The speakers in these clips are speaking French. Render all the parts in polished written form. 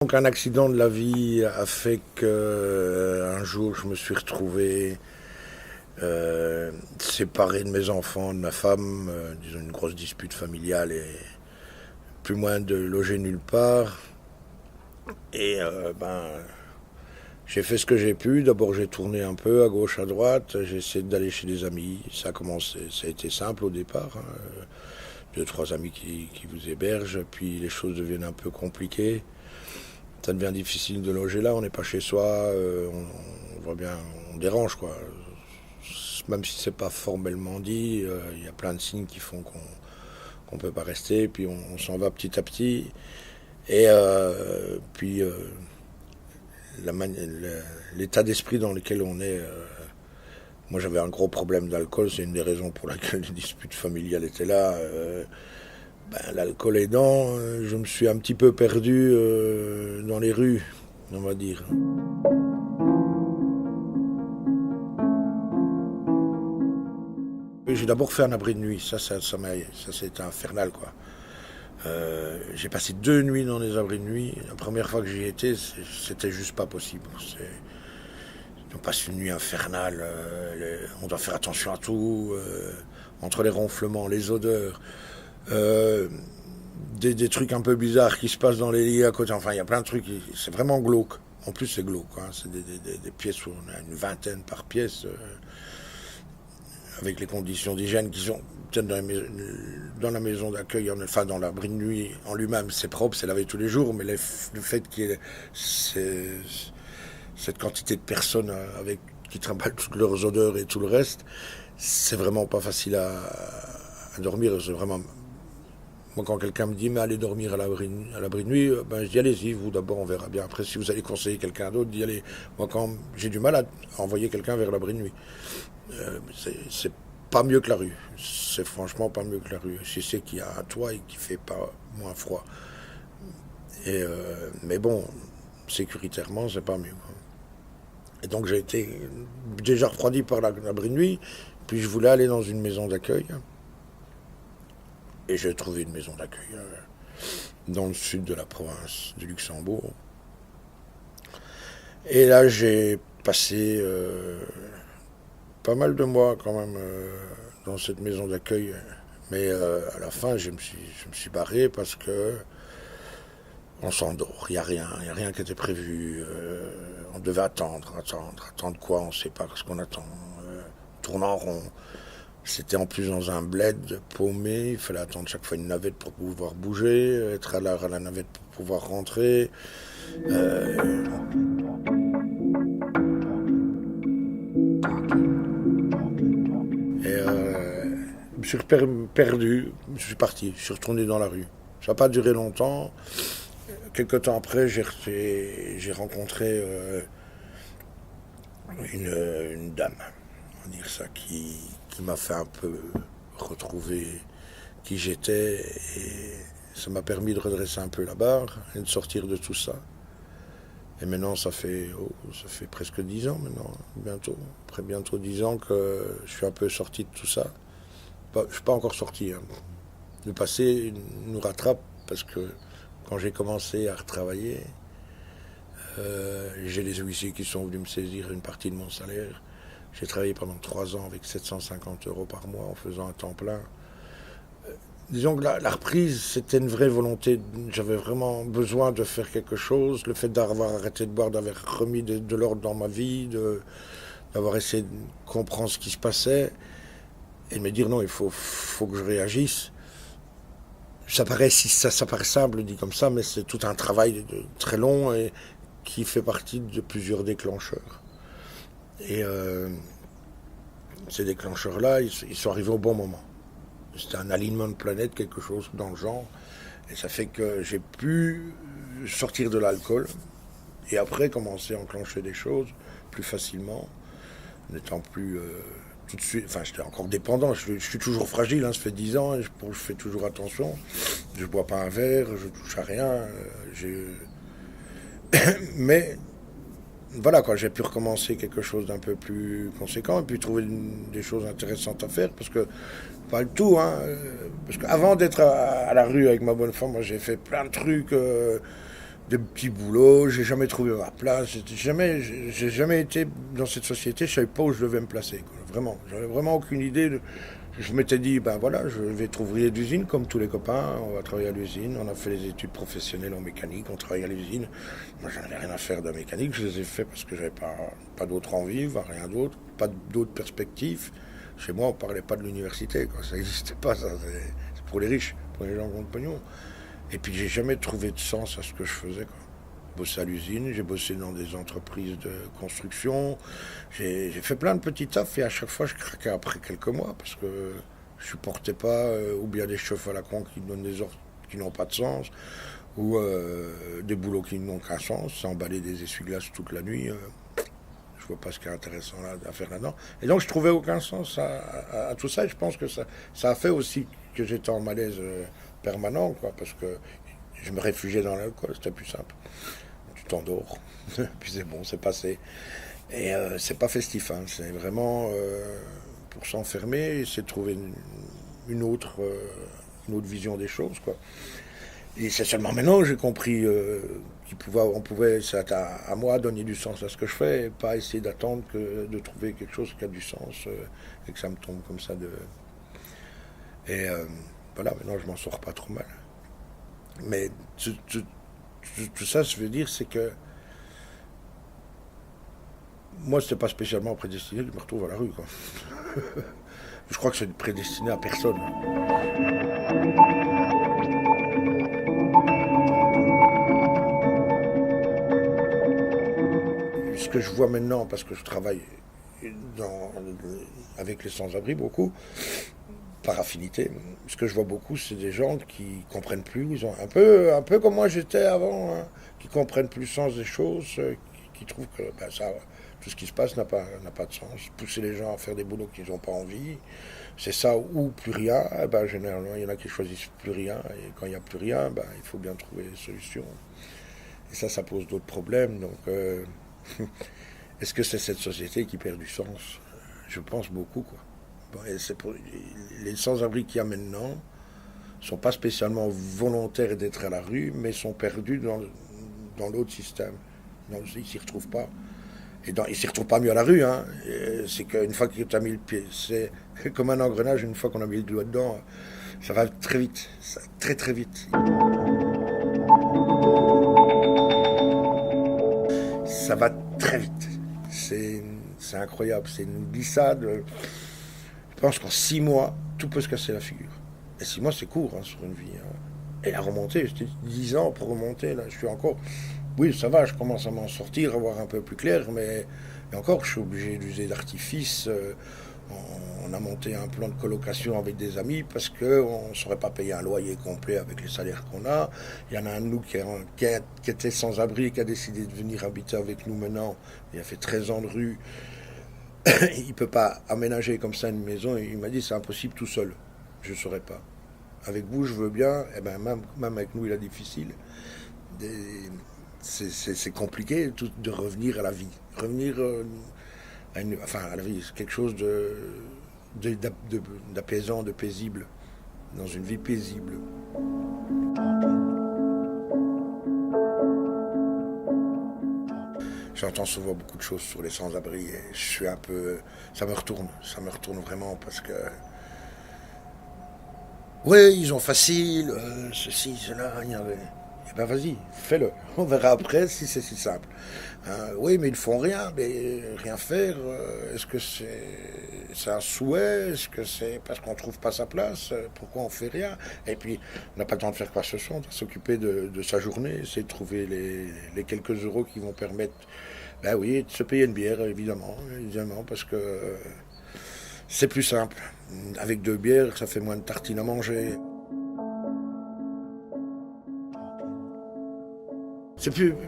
Donc un accident de la vie a fait que un jour je me suis retrouvé séparé de mes enfants, de ma femme, disons une grosse dispute familiale et plus moyen de loger nulle part. Et j'ai fait ce que j'ai pu. D'abord j'ai tourné un peu à gauche, à droite. J'ai essayé d'aller chez des amis. Ça a commencé, ça a été simple au départ, hein. Deux, trois amis qui vous hébergent. Puis les choses deviennent un peu compliquées. Ça devient difficile de loger là, on n'est pas chez soi, on voit bien, on dérange quoi. Même si c'est pas formellement dit, il y a plein de signes qui font qu'on peut pas rester, puis on s'en va petit à petit. Et puis l'état d'esprit dans lequel on est. Moi j'avais un gros problème d'alcool, c'est une des raisons pour laquelle les disputes familiales étaient là. L'alcool aidant, je me suis un petit peu perdu dans les rues, on va dire. J'ai d'abord fait un abri de nuit, ça c'était infernal quoi. J'ai passé 2 nuits dans des abris de nuit. La première fois que j'y étais, c'était juste pas possible. On passe une nuit infernale, on doit faire attention à tout, entre les ronflements, les odeurs. Des trucs un peu bizarres qui se passent dans les lits à côté. Enfin, il y a plein de trucs. C'est vraiment glauque. En plus, c'est glauque. Hein. C'est des pièces où on a une vingtaine par pièce, avec les conditions d'hygiène qui sont peut-être dans la maison d'accueil, enfin dans l'abri de nuit en lui-même, c'est propre, c'est lavé tous les jours, mais le fait qu'il y ait cette quantité de personnes qui trimballent toutes leurs odeurs et tout le reste, c'est vraiment pas facile à dormir. C'est vraiment. Moi, quand quelqu'un me dit, mais allez dormir à l'abri de nuit, je dis, allez-y, vous d'abord, on verra bien. Après, si vous allez conseiller quelqu'un d'autre, d'y aller. Moi, quand j'ai du mal à envoyer quelqu'un vers l'abri de nuit, c'est pas mieux que la rue. C'est franchement pas mieux que la rue. Si c'est qu'il y a un toit et qu'il fait pas moins froid. Mais bon, sécuritairement, c'est pas mieux. Et donc, j'ai été déjà refroidi par l'abri de nuit, puis je voulais aller dans une maison d'accueil. Et j'ai trouvé une maison d'accueil dans le sud de la province du Luxembourg. Et là, j'ai passé pas mal de mois quand même dans cette maison d'accueil. Mais à la fin, je me suis barré parce que on s'endort. Il n'y a rien qui était prévu. On devait attendre quoi, on ne sait pas ce qu'on attend. Tourne en rond. C'était en plus dans un bled paumé, il fallait attendre chaque fois une navette pour pouvoir bouger, être à l'heure à la navette pour pouvoir rentrer. Euh... Et je me suis perdu, je suis parti, je suis retourné dans la rue. Ça n'a pas duré longtemps. Quelque temps après, j'ai rencontré une dame, on va dire ça, qui m'a fait un peu retrouver qui j'étais et ça m'a permis de redresser un peu la barre et de sortir de tout ça. Et maintenant, ça fait presque 10 ans maintenant, bientôt. Après bientôt 10 ans que je suis un peu sorti de tout ça. Je ne suis pas encore sorti. Hein. Le passé nous rattrape parce que quand j'ai commencé à retravailler, j'ai les huissiers qui sont venus me saisir une partie de mon salaire. J'ai travaillé pendant 3 ans avec 750 € par mois en faisant un temps plein. Disons que la reprise, c'était une vraie volonté. J'avais vraiment besoin de faire quelque chose. Le fait d'avoir arrêté de boire, d'avoir remis de l'ordre dans ma vie, d'avoir essayé de comprendre ce qui se passait et de me dire non, il faut que je réagisse. Ça paraît simple dit comme ça, mais c'est tout un travail très long et qui fait partie de plusieurs déclencheurs. Et ces déclencheurs-là, ils sont arrivés au bon moment. C'était un alignement de planète, quelque chose dans le genre. Et ça fait que j'ai pu sortir de l'alcool et après commencer à enclencher des choses plus facilement, n'étant plus tout de suite. Enfin, j'étais encore dépendant. Je suis toujours fragile, hein, ça fait 10 ans, et je fais toujours attention. Je bois pas un verre, je touche à rien. Mais voilà, quoi, j'ai pu recommencer quelque chose d'un peu plus conséquent et puis trouver des choses intéressantes à faire parce que pas le tout, hein. Parce qu'avant d'être à la rue avec ma bonne femme, moi j'ai fait plein de trucs des petits boulots, j'ai jamais trouvé ma place, j'ai jamais été dans cette société, je savais pas où je devais me placer, quoi. Vraiment, j'avais vraiment aucune idée. Je m'étais dit, ben voilà, je vais être ouvrier d'usine comme tous les copains, on va travailler à l'usine, on a fait les études professionnelles en mécanique, on travaille à l'usine. Moi, j'en avais rien à faire de mécanique, je les ai fait parce que j'avais pas d'autre envie, rien d'autre, pas d'autres perspectives. Chez moi, on parlait pas de l'université, quoi. Ça n'existait pas, ça. C'est pour les riches, pour les gens qui ont le pognon. Et puis, j'ai jamais trouvé de sens à ce que je faisais, quoi. J'ai bossé à l'usine, j'ai bossé dans des entreprises de construction, j'ai fait plein de petits tafs et à chaque fois, je craquais après quelques mois parce que je supportais pas, ou bien des chefs à la con qui donnent des ordres qui n'ont pas de sens, ou des boulots qui n'ont qu'un sens, s'emballer des essuie-glaces toute la nuit. Je vois pas ce qui est intéressant à faire là-dedans. Et donc je trouvais aucun sens à tout ça. Et je pense que ça a fait aussi que j'étais en malaise permanent, quoi, parce que je me réfugiais dans l'alcool, c'était plus simple. Tu t'endors, puis c'est bon, c'est passé. Et c'est pas festif, hein, c'est vraiment pour s'enfermer, c'est de trouver une autre vision des choses, quoi. Et c'est seulement maintenant que j'ai compris on pouvait, c'est à moi de donner du sens à ce que je fais, et pas essayer d'attendre de trouver quelque chose qui a du sens et que ça me tombe comme ça de. Et voilà, maintenant je m'en sors pas trop mal. Mais tout ça, je veux dire, c'est que moi, c'était pas spécialement prédestiné que je me retrouve à la rue, quoi. Je crois que c'est prédestiné à personne. Ce que je vois maintenant, parce que je travaille avec les sans-abri beaucoup, par affinité, ce que je vois beaucoup, c'est des gens qui comprennent plus, ils ont un peu comme moi j'étais avant, hein, qui comprennent plus le sens des choses, qui trouvent que tout ce qui se passe n'a pas de sens. Pousser les gens à faire des boulots qu'ils n'ont pas envie, c'est ça ou plus rien. Généralement, il y en a qui choisissent plus rien, et quand il n'y a plus rien, il faut bien trouver des solutions. Et ça pose d'autres problèmes. Donc, est-ce que c'est cette société qui perd du sens? Je pense beaucoup, quoi. Les sans-abri qu'il y a maintenant ne sont pas spécialement volontaires d'être à la rue, mais sont perdus dans l'autre système. Donc, ils ne s'y retrouvent pas. Et ils ne s'y retrouvent pas mieux à la rue. Hein. C'est qu'une fois que tu as mis le pied, c'est comme un engrenage, une fois qu'on a mis le doigt dedans, ça va très vite. Très très vite. Ça va très vite. C'est incroyable. C'est une glissade. Je pense qu'en 6 mois, tout peut se casser la figure. Et 6 mois, c'est court sur une vie. Hein. Et la remontée, j'étais 10 ans pour remonter. Là, je suis encore. Oui, ça va, je commence à m'en sortir, à voir un peu plus clair, mais encore, je suis obligé d'user d'artifice. On a monté un plan de colocation avec des amis parce qu'on ne saurait pas payer un loyer complet avec les salaires qu'on a. Il y en a un de nous qui était sans abri, qui a décidé de venir habiter avec nous maintenant. Il a fait 13 ans de rue. Il ne peut pas aménager comme ça une maison. Il m'a dit c'est impossible tout seul. Je ne saurais pas. Avec vous, je veux bien. Et même avec nous, il est difficile. C'est compliqué de revenir à la vie. Revenir à la vie, c'est quelque chose d'apaisant, de paisible. Dans une vie paisible. J'entends souvent beaucoup de choses sur les sans-abri et je suis un peu. Ça me retourne vraiment parce que. Oui, ils ont facile, ceci, cela, il y avait. Eh ben vas-y, fais-le. On verra après si c'est si simple. Oui, mais ils font rien, mais rien faire, est-ce que c'est un souhait? Est-ce que c'est parce qu'on trouve pas sa place? Pourquoi on fait rien? Et puis, on n'a pas le temps de faire quoi que ce soit, on doit s'occuper de sa journée, c'est de trouver les quelques euros qui vont permettre, ben oui, de se payer une bière, évidemment, parce que c'est plus simple. Avec 2 bières, ça fait moins de tartines à manger.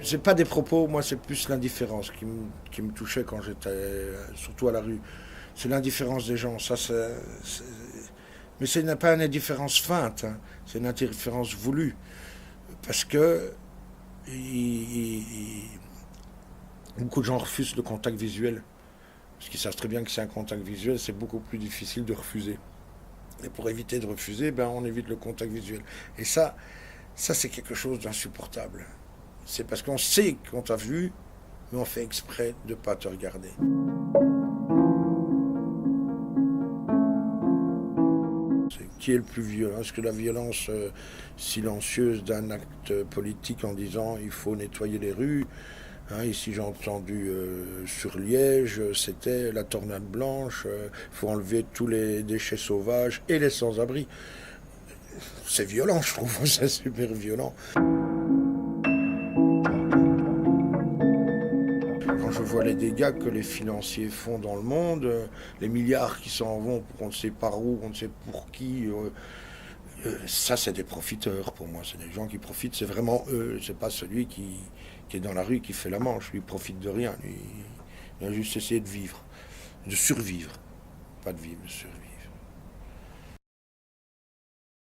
C'est pas des propos, moi c'est plus l'indifférence qui me touchait quand j'étais, surtout à la rue. C'est l'indifférence des gens, mais ce n'est pas une indifférence feinte, hein. C'est une indifférence voulue. Parce que beaucoup de gens refusent le contact visuel. Parce qu'ils savent très bien que c'est un contact visuel, c'est beaucoup plus difficile de refuser. Et pour éviter de refuser, on évite le contact visuel. Et ça c'est quelque chose d'insupportable. c'est parce qu'on sait qu'on t'a vu, mais on fait exprès de ne pas te regarder. Qui est le plus violent? Est-ce que la violence silencieuse d'un acte politique en disant il faut nettoyer les rues, ici j'ai entendu sur Liège, c'était la tornade blanche, il faut enlever tous les déchets sauvages et les sans-abri. C'est violent, je trouve, c'est super violent. Quand je vois les dégâts que les financiers font dans le monde, les milliards qui s'en vont pour on ne sait par où, on ne sait pour qui, ça c'est des profiteurs pour moi, c'est des gens qui profitent, c'est vraiment eux, c'est pas celui qui est dans la rue qui fait la manche, lui il profite de rien, lui il a juste essayé de vivre, de survivre, pas de vivre, de survivre.